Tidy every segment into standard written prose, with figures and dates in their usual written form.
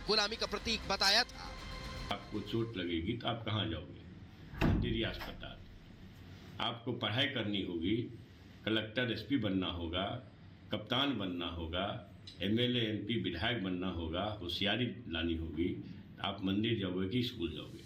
गुलामी का प्रतीक बताया था। आपको चोट लगेगी तो आप कहाँ जाओगे? मंदिर या अस्पताल। आपको पढ़ाई करनी होगी, कलेक्टर एसपी बनना होगा, कप्तान बनना होगा, एमएलए एमपी विधायक बनना होगा, होशियारी लानी होगी, आप मंदिर जाओगे कि स्कूल जाओगे?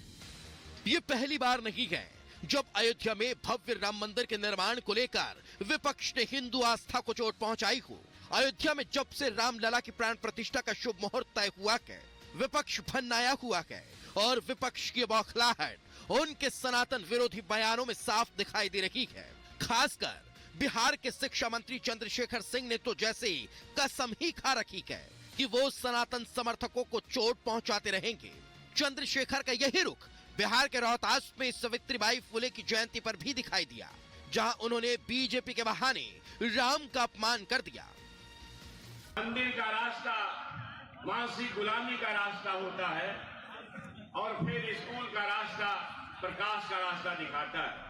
ये पहली बार नहीं है जब अयोध्या में भव्य राम मंदिर के निर्माण को लेकर विपक्ष ने हिंदू आस्था को चोट पहुंचाई हो। अयोध्या में जब से रामलला की प्राण प्रतिष्ठा का शुभ मुहूर्त तय हुआ है, विपक्ष भन्नाया हुआ है और विपक्ष की बौखलाहट उनके सनातन विरोधी बयानों में साफ दिखाई दे रही है। खासकर बिहार के शिक्षा मंत्री चंद्रशेखर सिंह ने तो जैसे कसम ही खा रखी है कि वो सनातन समर्थकों को चोट पहुंचाते रहेंगे। चंद्रशेखर का यही रुख बिहार के रोहतास में सावित्रीबाई फुले की जयंती पर भी दिखाई दिया, जहां उन्होंने बीजेपी के बहाने राम का अपमान कर दिया। मंदिर का रास्ता मानसिक गुलामी का रास्ता होता है और फिर स्कूल का रास्ता प्रकाश का रास्ता दिखाता है।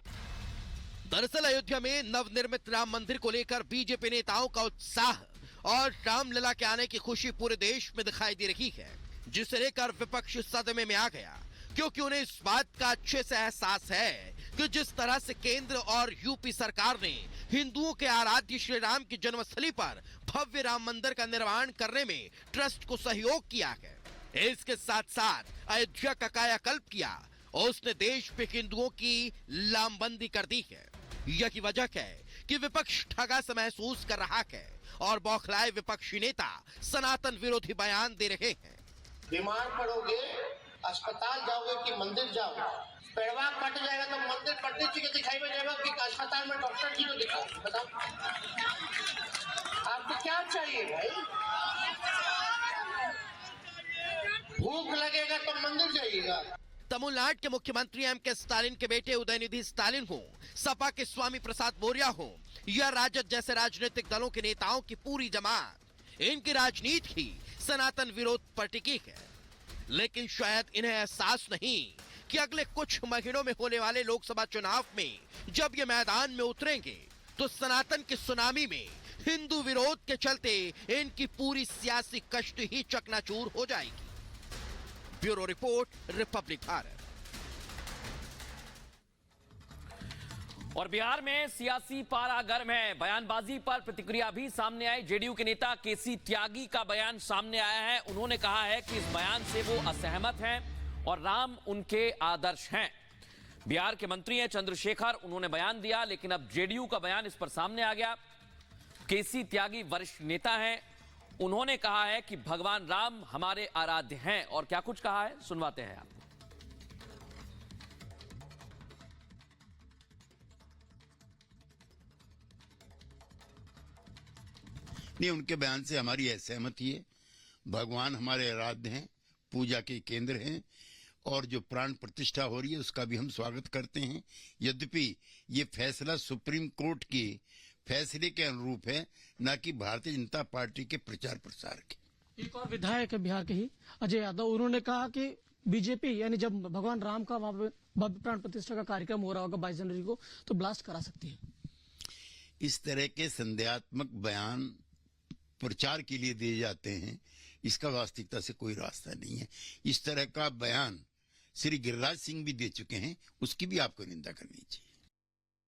दरअसल अयोध्या में नवनिर्मित राम मंदिर को लेकर बीजेपी नेताओं का उत्साह और रामलला के आने की खुशी पूरे देश में दिखाई दे रही है, जिसे लेकर विपक्ष सदमे में आ गया, क्योंकि उन्हें इस बात का अच्छे से एहसास है कि जिस तरह से केंद्र और यूपी सरकार ने हिंदुओं के आराध्य श्री राम की जन्मस्थली पर भव्य राम मंदिर का निर्माण करने में ट्रस्ट को सहयोग किया है, इसके साथ साथ अयोध्या का कायाकल्प किया और उसने देश पे हिंदुओं की लामबंदी कर दी है। यही वजह है कि विपक्ष ठगा से महसूस कर रहा है और बौखलाए विपक्षी नेता सनातन विरोधी बयान दे रहे हैं। बीमार पड़ोगे अस्पताल जाओगे कि मंदिर जाओगे? पेड़वा कट जाएगा तो मंदिर पंडित जी के दिखाई में जाएगा कि अस्पताल में डॉक्टर जी को दिखाओ? बताओ आपको क्या चाहिए भाई? भूख लगेगा तो मंदिर जाइएगा। तमिलनाडु के मुख्यमंत्री एम.के. स्टालिन के बेटे उदयनिधि स्टालिन हो, सपा के स्वामी प्रसाद मौर्य हो या राजद जैसे राजनीतिक दलों के नेताओं की पूरी जमात, इनकी राजनीति ही सनातन विरोध पर टिकी है। लेकिन शायद इन्हें एहसास नहीं कि अगले कुछ महीनों में होने वाले लोकसभा चुनाव में जब ये मैदान में उतरेंगे तो सनातन की सुनामी में हिंदू विरोध के चलते इनकी पूरी सियासी कश्ती ही चकनाचूर हो जाएगी। Bureau report, Republic Bharat. और बिहार में सियासी पारा गर्म है। बयानबाजी पर प्रतिक्रिया भी सामने आई। जेडीयू के नेता केसी त्यागी का बयान सामने आया है। उन्होंने कहा है कि इस बयान से वो असहमत हैं और राम उनके आदर्श हैं। बिहार के मंत्री हैं चंद्रशेखर, उन्होंने बयान दिया, लेकिन अब जेडीयू का बयान इस पर सामने आ गया। केसी त्यागी वरिष्ठ नेता हैं, उन्होंने कहा है कि भगवान राम हमारे आराध्य हैं। और क्या कुछ कहा है सुनवाते हैं आपको। नहीं, उनके बयान से हमारी असहमति है। भगवान हमारे आराध्य हैं, पूजा के केंद्र हैं और जो प्राण प्रतिष्ठा हो रही है उसका भी हम स्वागत करते हैं। यद्यपि ये फैसला सुप्रीम कोर्ट के फैसले के अनुरूप है, न कि भारतीय जनता पार्टी के प्रचार प्रसार के। एक और विधायक है बिहार के ही अजय यादव, उन्होंने कहा कि बीजेपी यानी जब भगवान राम का वहां भव्य प्राण प्रतिष्ठा का कार्यक्रम हो रहा होगा 22 जनवरी को, तो ब्लास्ट करा सकती है। इस तरह के संदेहात्मक बयान प्रचार के लिए दिए जाते हैं, इसका वास्तविकता से कोई रास्ता नहीं है। इस तरह का बयान श्री गिरिराज सिंह भी दे चुके हैं, उसकी भी आपको निंदा करनी चाहिए।